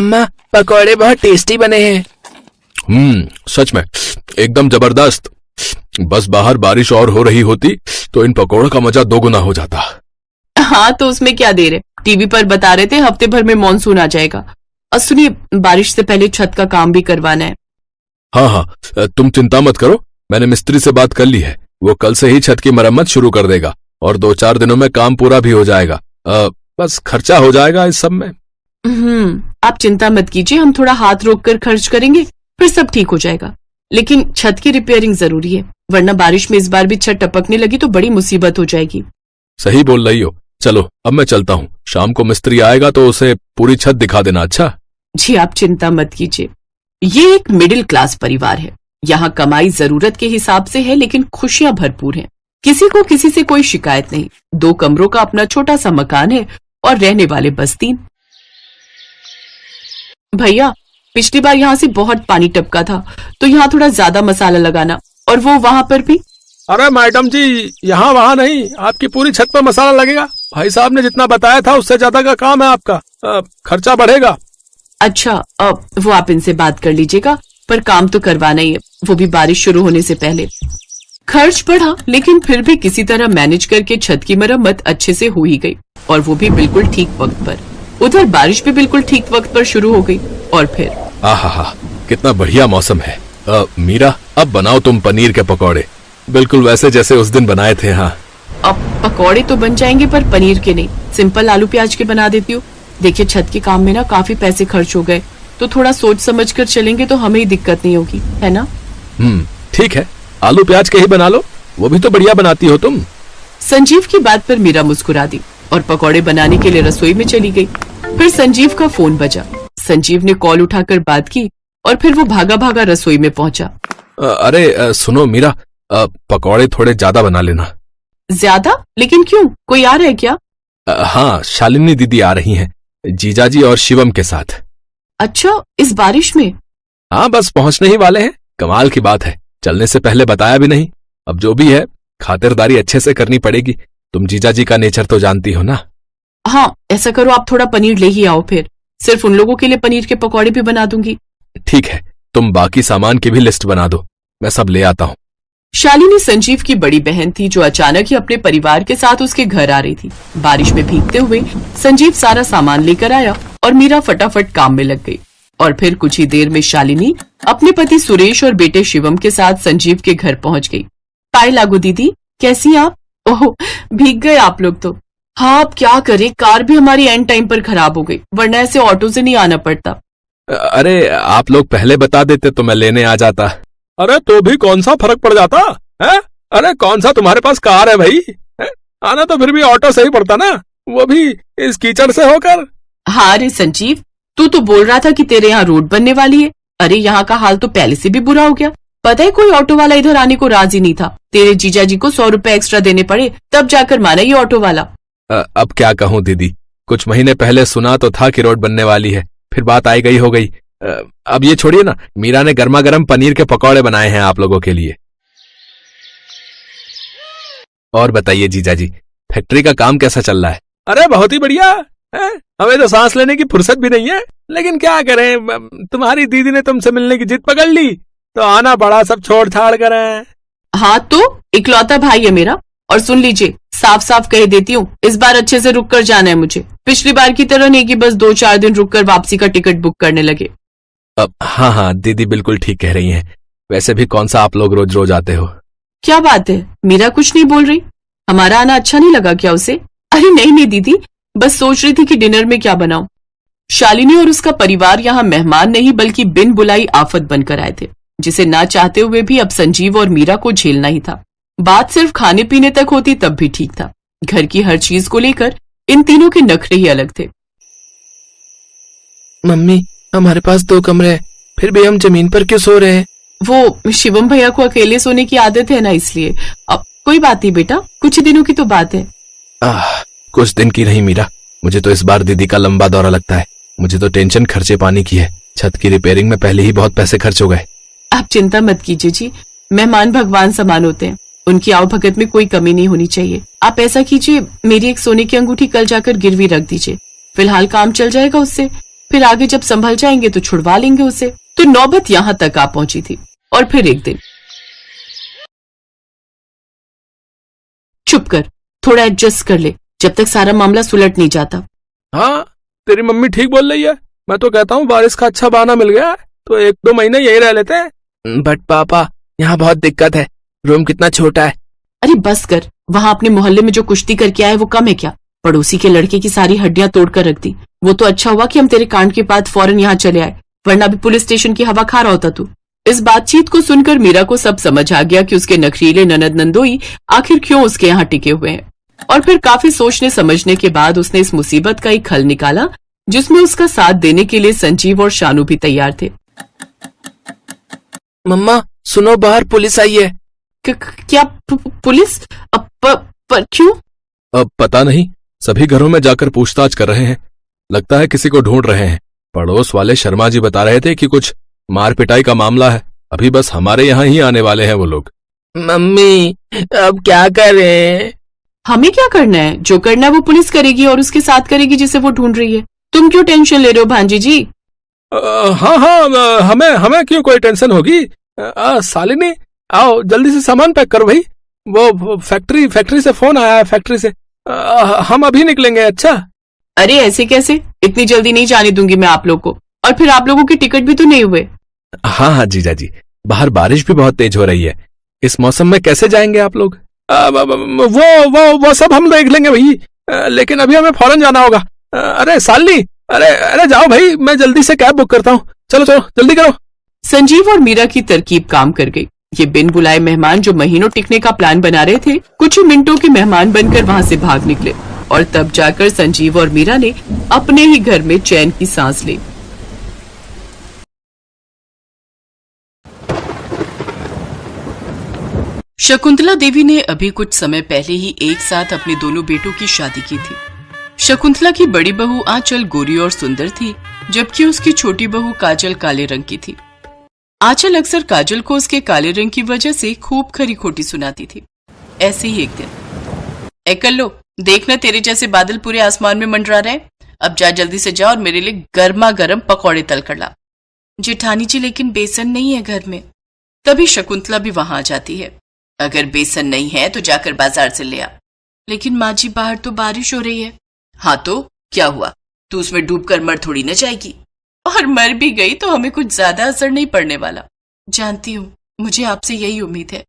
मम्मा, पकौड़े बहुत टेस्टी बने हैं। सच में एकदम जबरदस्त। बस बाहर बारिश और हो रही होती तो इन पकौड़ों का मजा दोगुना हो जाता। हाँ तो उसमें क्या देर है, टीवी पर बता रहे थे हफ्ते भर में मॉनसून आ जाएगा। और सुनिए, बारिश से पहले छत का काम भी करवाना है। हाँ, तुम चिंता मत करो, मैंने मिस्त्री से बात कर ली है। वो कल से ही छत की मरम्मत शुरू कर देगा और 2-4 दिनों में काम पूरा भी हो जाएगा। बस खर्चा हो जाएगा इस सब में। आप चिंता मत कीजिए, हम थोड़ा हाथ रोक कर खर्च करेंगे, फिर सब ठीक हो जाएगा। लेकिन छत की रिपेयरिंग जरूरी है, वरना बारिश में इस बार भी छत टपकने लगी तो बड़ी मुसीबत हो जाएगी। सही बोल रही हो। चलो अब मैं चलता हूँ, शाम को मिस्त्री आएगा तो उसे पूरी छत दिखा देना। अच्छा जी, आप चिंता मत कीजिए। ये एक मिडिल क्लास परिवार है। यहाँ कमाई जरूरत के हिसाब से है, लेकिन खुशियां भरपूर हैं। किसी को किसी से कोई शिकायत नहीं। 2 कमरों का अपना छोटा सा मकान है और रहने वाले बस 3। भैया, पिछली बार यहाँ से बहुत पानी टपका था, तो यहाँ थोड़ा ज्यादा मसाला लगाना, और वो वहाँ पर भी। अरे मैडम जी, यहाँ वहाँ नहीं, आपकी पूरी छत पर मसाला लगेगा। भाई साहब ने जितना बताया था उससे ज्यादा का काम है आपका, खर्चा बढ़ेगा। अच्छा, वो आप इनसे बात कर लीजिएगा, पर काम तो करवाना ही है, वो भी बारिश शुरू होने से पहले। खर्च बढ़ा, लेकिन फिर भी किसी तरह मैनेज करके छत की मरम्मत अच्छे से हो ही गई, और वो भी बिल्कुल ठीक वक्त पर। उधर बारिश भी बिल्कुल ठीक वक्त पर शुरू हो गई। और फिर आहा, कितना बढ़िया मौसम है। मीरा, अब बनाओ तुम पनीर के पकौड़े, बिल्कुल वैसे जैसे उस दिन बनाए थे। हाँ, अब पकौड़े तो बन जाएंगे, पर पनीर के नहीं, सिंपल आलू प्याज के बना देती हूँ। देखिए, छत के काम में ना काफी पैसे खर्च हो गए, तो थोड़ा सोच समझ कर चलेंगे तो हमें ही दिक्कत नहीं होगी, है ना? ठीक है, आलू प्याज के ही बना लो, वो भी तो बढ़िया बनाती हो तुम। संजीव की बात पर मीरा मुस्कुरा दी और पकौड़े बनाने के लिए रसोई में चली गई। फिर संजीव का फोन बजा। संजीव ने कॉल उठाकर बात की और फिर वो भागा भागा रसोई में पहुंचा। अरे सुनो मीरा, पकौड़े थोड़े ज्यादा बना लेना। ज्यादा? लेकिन क्यों, कोई आ रहा है क्या? हाँ, शालिनी दीदी आ रही हैं, जीजाजी और शिवम के साथ। अच्छा, इस बारिश में? हाँ, बस पहुंचने ही वाले हैं। कमाल की बात है, चलने से पहले बताया भी नहीं। अब जो भी है, खातिरदारी अच्छे से करनी पड़ेगी। तुम जीजाजी का नेचर तो जानती हो ना। हाँ, ऐसा करो, आप थोड़ा पनीर ले ही आओ, फिर सिर्फ उन लोगों के लिए पनीर के पकौड़े भी बना दूंगी। ठीक है, तुम बाकी सामान की भी लिस्ट बना दो, मैं सब ले आता हूँ। शालिनी संजीव की बड़ी बहन थी, जो अचानक ही अपने परिवार के साथ उसके घर आ रही थी। बारिश में भीगते हुए संजीव सारा सामान लेकर आया और मीरा फटाफट काम में लग गई। और फिर कुछ ही देर में शालिनी अपने पति सुरेश और बेटे शिवम के साथ संजीव के घर पहुंच गई। पाए लागू दीदी, कैसी आप? ओह, भीग गए आप लोग तो। हाँ, अब क्या करें, कार भी हमारी एंड टाइम पर खराब हो गई, वरना ऐसे ऑटो से नहीं आना पड़ता। अरे आप लोग पहले बता देते तो मैं लेने आ जाता। अरे तो भी कौन सा फर्क पड़ जाता है? अरे कौन सा तुम्हारे पास कार है भाई, आना तो फिर भी ऑटो से ही पड़ता ना, वो भी इस कीचड़ से होकर। हाँ रे संजीव, तू तो बोल रहा था कि तेरे यहाँ रोड बनने वाली है। अरे यहाँ का हाल तो पहले से भी बुरा हो गया। पता है, कोई ऑटो वाला इधर आने को राजी नहीं था। तेरे जीजाजी को 100 रुपए एक्स्ट्रा देने पड़े, तब जाकर माना ये ऑटो वाला। अब क्या कहूँ दीदी, कुछ महीने पहले सुना तो था कि रोड बनने वाली है, फिर बात आई गई हो गई। अब ये छोड़िए ना, मीरा ने गर्मा गर्म पनीर के पकौड़े बनाए हैं आप लोगों के लिए। और बताइए जीजाजी, फैक्ट्री का काम कैसा चल रहा है? अरे बहुत ही बढ़िया है, हमें तो सांस लेने की फुर्सत भी नहीं है, लेकिन क्या करें, तुम्हारी दीदी ने तुमसे मिलने की जिद पकड़ ली तो आना पड़ा, सब छोड़ छाड़ कर। हाँ, तो इकलौता भाई है मेरा। और सुन लीजिए, साफ साफ कह देती हूँ, इस बार अच्छे से रुक कर जाना है मुझे। पिछली बार की तरह नहीं कि बस 2-4 दिन रुक कर वापसी का टिकट बुक करने लगे। हाँ, दीदी बिल्कुल ठीक कह रही हैं। वैसे भी कौन सा आप लोग रोज रोज आते हो? क्या बात है, मीरा कुछ नहीं बोल रही? हमारा आना अच्छा नहीं लगा क्या उसे? अरे नहीं दीदी, बस सोच रही थी कि डिनर में क्या बनाऊं। शालिनी और उसका परिवार यहाँ मेहमान नहीं बल्कि बिन बुलाई आफत बनकर आए थे, जिसे ना चाहते हुए भी अब संजीव और मीरा को झेलना ही था। बात सिर्फ खाने पीने तक होती तब भी ठीक था, घर की हर चीज को लेकर इन तीनों के नखरे ही अलग थे। मम्मी, हमारे पास 2 कमरे हैं, फिर भी हम जमीन पर क्यों सो रहे हैं? वो शिवम भैया को अकेले सोने की आदत है ना, इसलिए। अब कोई बात नहीं बेटा, कुछ ही दिनों की तो बात है। कुछ दिन की नहीं मीरा, मुझे तो इस बार दीदी का लंबा दौरा लगता है। मुझे तो टेंशन खर्चे पानी की है, छत की रिपेयरिंग में पहले ही बहुत पैसे खर्च हो गए। आप चिंता मत कीजिए जी, मेहमान भगवान समान होते हैं, उनकी आवभगत में कोई कमी नहीं होनी चाहिए। आप ऐसा कीजिए, मेरी एक सोने की अंगूठी कल जाकर गिरवी रख दीजिए, फिलहाल काम चल जाएगा उससे। फिर आगे जब संभल जाएंगे तो छुड़वा लेंगे उसे। तो नौबत यहाँ तक आ पहुंची थी। और फिर एक दिन, चुप कर, थोड़ा एडजस्ट कर ले जब तक सारा मामला सुलट नहीं जाता। हाँ, तेरी मम्मी ठीक बोल रही है। मैं तो कहता हूँ बारिश का अच्छा बहाना मिल गया तो 1-2 महीने यही रह लेते हैं। बट पापा, यहाँ बहुत दिक्कत है। रूम कितना छोटा है। अरे बस कर, वहां अपने मोहल्ले में जो कुश्ती करके आए वो कम है क्या? पड़ोसी के लड़के की सारी हड्डियां तोड़कर रख दी। वो तो अच्छा हुआ कि हम तेरे कांड के बाद फौरन यहाँ चले आए, वरना भी पुलिस स्टेशन की हवा खा रहा होता तू। इस बातचीत को सुनकर मीरा को सब समझ आ गया कि उसके नखरीले ननद नंदोई आखिर क्यों उसके यहाँ टिके हुए हैं। और फिर काफी सोचने समझने के बाद उसने इस मुसीबत का एक हल निकाला जिसमें उसका साथ देने के लिए संजीव और शानू भी तैयार थे। मम्मा सुनो, बाहर पुलिस आई है। क्या पुलिस? पर क्यों? अब पता नहीं, सभी घरों में जाकर पूछताछ कर रहे हैं। लगता है किसी को ढूंढ रहे हैं। पड़ोस वाले शर्मा जी बता रहे थे कि कुछ मार पिटाई का मामला है। अभी बस हमारे यहाँ ही आने वाले हैं वो लोग। मम्मी अब क्या करें? हमें क्या करना है? जो करना है वो पुलिस करेगी और उसके साथ करेगी जिसे वो ढूंढ रही है। तुम क्यों टेंशन ले रहे हो भांजी जी? हाँ हाँ, हमें क्यों कोई टेंशन होगी। शालिनी, आओ जल्दी से सामान पैक करो भाई। वो फैक्ट्री से फोन आया है, फैक्ट्री से। हम अभी निकलेंगे। अच्छा। अरे ऐसे कैसे? इतनी जल्दी नहीं जाने दूंगी मैं आप लोग को। और फिर आप लोगों की टिकट भी तो नहीं हुए। हाँ हाँ जीजा जी, बाहर बारिश भी बहुत तेज हो रही है। इस मौसम में कैसे जाएंगे आप लोग? वो सब हम देख लेंगे भाई, लेकिन अभी हमें फौरन जाना होगा। अरे शालिनी, अरे जाओ भाई, मैं जल्दी से कैब बुक करता हूँ। चलो जल्दी करो। संजीव और मीरा की तरकीब काम कर गई। ये बिन बुलाए मेहमान जो महीनों टिकने का प्लान बना रहे थे, कुछ ही मिनटों के मेहमान बनकर वहां से भाग निकले। और तब जाकर संजीव और मीरा ने अपने ही घर में चैन की सांस ली। शकुंतला देवी ने अभी कुछ समय पहले ही एक साथ अपने दोनों बेटों की शादी की थी। शकुंतला की बड़ी बहू आंचल गोरी और सुंदर थी, जबकि उसकी छोटी बहू काजल काले रंग की थी। आंचल अक्सर काजल को उसके काले रंग की वजह से खूब खरी खोटी सुनाती थी। ऐसे ही एक दिन, ए कल्लो, देखना तेरे जैसे बादल पूरे आसमान में मंडरा रहे। अब जा, जल्दी से जा और मेरे लिए गर्मा गर्म पकौड़े तल कर ला। जेठानी जी, लेकिन बेसन नहीं है घर में। तभी शकुंतला भी वहां आ जाती है। अगर बेसन नहीं है तो जाकर बाजार से ले आ। लेकिन माँ जी, बाहर तो बारिश हो रही है। हाँ तो क्या हुआ, तू उसमें डूबकर मर थोड़ी न जाएगी। और मर भी गई तो हमें कुछ ज्यादा असर नहीं पड़ने वाला। जानती हूँ, मुझे आपसे यही उम्मीद है।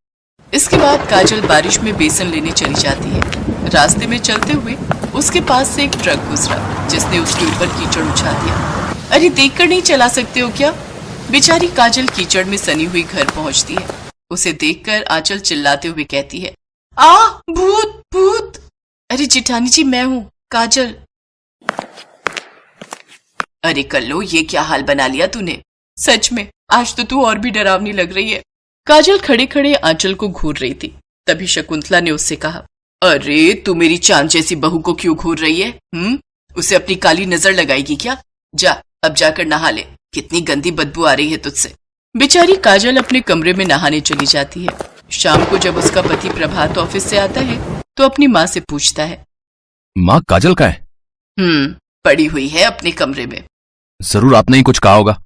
इसके बाद काजल बारिश में बेसन लेने चली जाती है। रास्ते में चलते हुए उसके पास से एक ट्रक गुजरा जिसने उसके ऊपर कीचड़ उछाल दिया। अरे देखकर नहीं चला सकते हो क्या? बेचारी काजल कीचड़ में सनी हुई घर पहुंचती है। उसे देखकर आंचल चिल्लाते हुए कहती है, आ भूत भूत। अरे जेठानी जी, मैं हूँ काजल। अरे कल्लो, ये क्या हाल बना लिया तूने? सच में आज तो तू और भी डरावनी लग रही है। काजल खड़े खड़े आंचल को घूर रही थी। तभी शकुंतला ने उससे कहा, अरे तू मेरी चांद जैसी बहू को क्यों घूर रही है? उसे अपनी काली नजर लगाएगी क्या? जा, अब जाकर नहा ले, कितनी गंदी बदबू आ रही है तुझसे। बेचारी काजल अपने कमरे में नहाने चली जाती है। शाम को जब उसका पति प्रभात ऑफिस से आता है तो अपनी माँ से पूछता है, माँ काजल का है? पड़ी हुई है अपने कमरे में। जरूर आपने ही कुछ कहा होगा।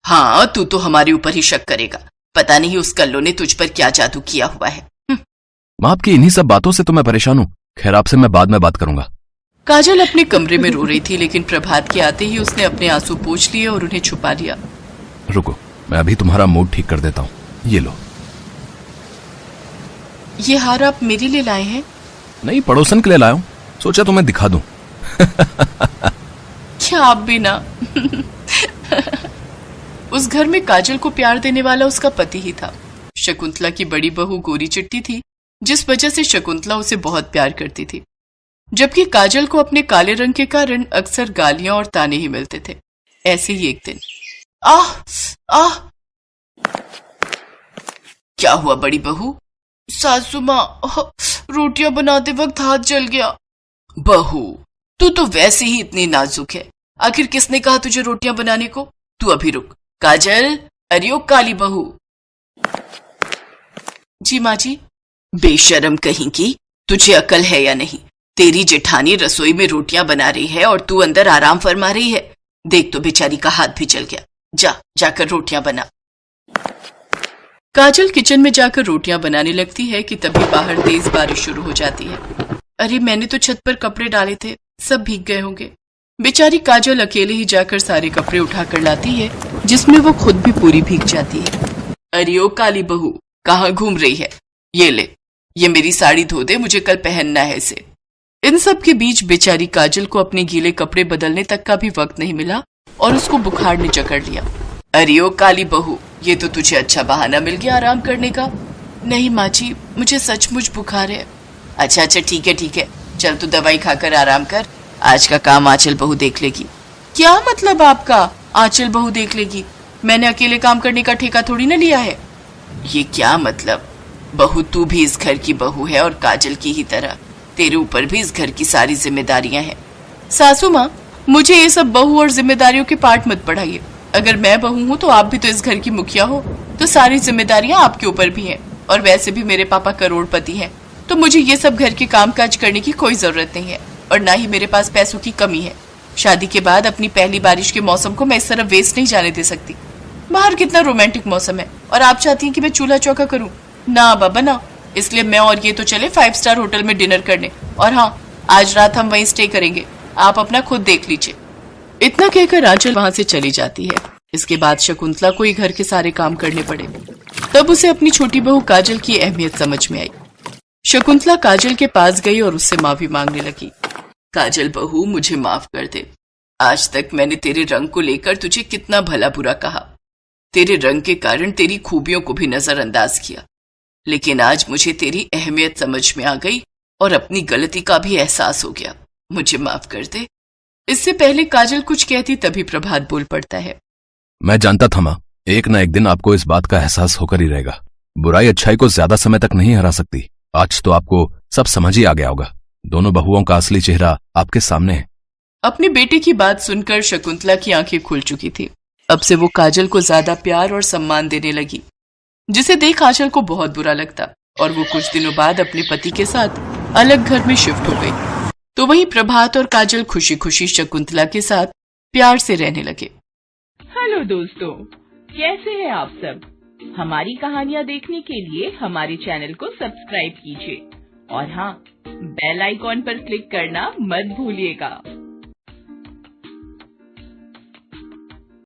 हाँ, तू तो हमारे ऊपर ही शक करेगा। पता नहीं उस कल्लो ने तुझ पर क्या जादू किया हुआ है। माँ, आपकी इन्हीं सब बातों से तो मैं परेशान हूँ। खैर, आपसे मैं बाद में बात करूंगा। काजल अपने कमरे में रो रही थी, लेकिन प्रभात के आते ही उसने अपने आंसू पोंछ लिए और उन्हें छुपा लिया। रुको, मैं अभी तुम्हारा मूड ठीक कर देता हूँ। ये लो। ये हार आप मेरे लिए लाए हैं? नहीं, पड़ोसन के लिए लाया हूँ। सोचा तुम्हें दिखा दूं। क्या आप भी ना। उस घर में काजल को प्यार देने वाला उसका पति ही था। शकुंतला की बड़ी बहू गोरी चिट्टी थी, जिस वजह से शकुंतला उसे बहुत प्यार करती थी, जबकि काजल को अपने काले रंग के कारण अक्सर गालियां और ताने ही मिलते थे। ऐसे ही एक दिन, आह आह, क्या हुआ बड़ी बहू? सासू माँ, रोटियां बनाते वक्त हाथ जल गया। बहू, तू तो वैसे ही इतनी नाजुक है। आखिर किसने कहा तुझे रोटियां बनाने को? तू अभी रुक। काजल, अरे ओ काली बहू। जी माँ जी। बेशरम कहीं की, तुझे अकल है या नहीं? तेरी जेठानी रसोई में रोटियां बना रही है और तू अंदर आराम फरमा रही है। देख तो बेचारी का हाथ भी जल गया। जाकर रोटियां बना। काजल किचन में जाकर रोटियां बनाने लगती है कि तभी बाहर तेज बारिश शुरू हो जाती है। अरे मैंने तो छत पर कपड़े डाले थे, सब भीग गए होंगे। बेचारी काजल अकेले ही जाकर सारे कपड़े उठाकर लाती है, जिसमें वो खुद भी पूरी भीग जाती है। अरे ओ काली बहू, कहाँ घूम रही है? ये ले, ये मेरी साड़ी धो दे, मुझे कल पहनना है इसे। इन सब के बीच बेचारी काजल को अपने गीले कपड़े बदलने तक का भी वक्त नहीं मिला और उसको बुखार ने जकड़ लिया। अरे ओ काली बहू, ये तो तुझे अच्छा बहाना मिल गया आराम करने का। नहीं माँ जी, मुझे सचमुच बुखार है। अच्छा ठीक है, चल तू दवाई खाकर आराम कर, आज का काम आंचल बहू देख लेगी। क्या मतलब आपका आंचल बहू देख लेगी? मैंने अकेले काम करने का ठेका थोड़ी ना लिया है। ये क्या मतलब? बहू तू भी इस घर की बहू है और काजल की ही तरह तेरे ऊपर भी इस घर की सारी जिम्मेदारियां हैं। सासू माँ, मुझे ये सब बहू और जिम्मेदारियों के पाठ मत पढ़ाइए। अगर मैं बहू हूँ तो आप भी तो इस घर की मुखिया हो, तो सारी जिम्मेदारियां आपके ऊपर भी हैं। और वैसे भी मेरे पापा करोड़पति हैं, तो मुझे ये सब घर के कामकाज करने की कोई जरूरत नहीं है और ना ही मेरे पास पैसों की कमी है। शादी के बाद अपनी पहली बारिश के मौसम को मैं इस तरह वेस्ट नहीं जाने दे सकती। बाहर कितना रोमांटिक मौसम है और आप चाहती हैं कि मैं चूल्हा चौका करूं? ना बाबा ना। इसलिए मैं और ये तो चले 5 स्टार होटल में डिनर करने, और हाँ, आज रात हम वहीं स्टे करेंगे, आप अपना खुद देख लीजिए। इतना कहकर आंचल वहां से चली जाती है। इसके बाद शकुंतला को ही घर के सारे काम करने पड़े। तब उसे अपनी छोटी बहू काजल की अहमियत समझ में आई। शकुंतला काजल के पास गई और उससे माफी मांगने लगी। काजल बहू, मुझे माफ कर दे। आज तक मैंने तेरे रंग को लेकर तुझे कितना भला बुरा कहा, तेरे रंग के कारण तेरी खूबियों को भी नजरअंदाज किया, लेकिन आज मुझे तेरी अहमियत समझ में आ गई और अपनी गलती का भी एहसास हो गया। मुझे माफ कर दे। इससे पहले काजल कुछ कहती तभी प्रभात बोल पड़ता है। मैं जानता था माँ, एक न एक दिन आपको इस बात का एहसास होकर ही रहेगा। बुराई अच्छाई को ज्यादा समय तक नहीं हरा सकती। आज तो आपको सब समझ ही आ गया होगा। दोनों बहुओं का असली चेहरा आपके सामने है। अपने बेटे की बात सुनकर शकुंतला की आंखें खुल चुकी थी। अब से वो काजल को ज्यादा प्यार और सम्मान देने लगी, जिसे देख आंचल को बहुत बुरा लगता और वो कुछ दिनों बाद अपने पति के साथ अलग घर में शिफ्ट हो गई। तो वहीं प्रभात और काजल खुशी खुशी शकुंतला के साथ प्यार से रहने लगे। हेलो दोस्तों, कैसे हैं आप सब? हमारी कहानियाँ देखने के लिए हमारे चैनल को सब्सक्राइब कीजिए और हाँ, बेल आइकॉन पर क्लिक करना मत भूलिएगा।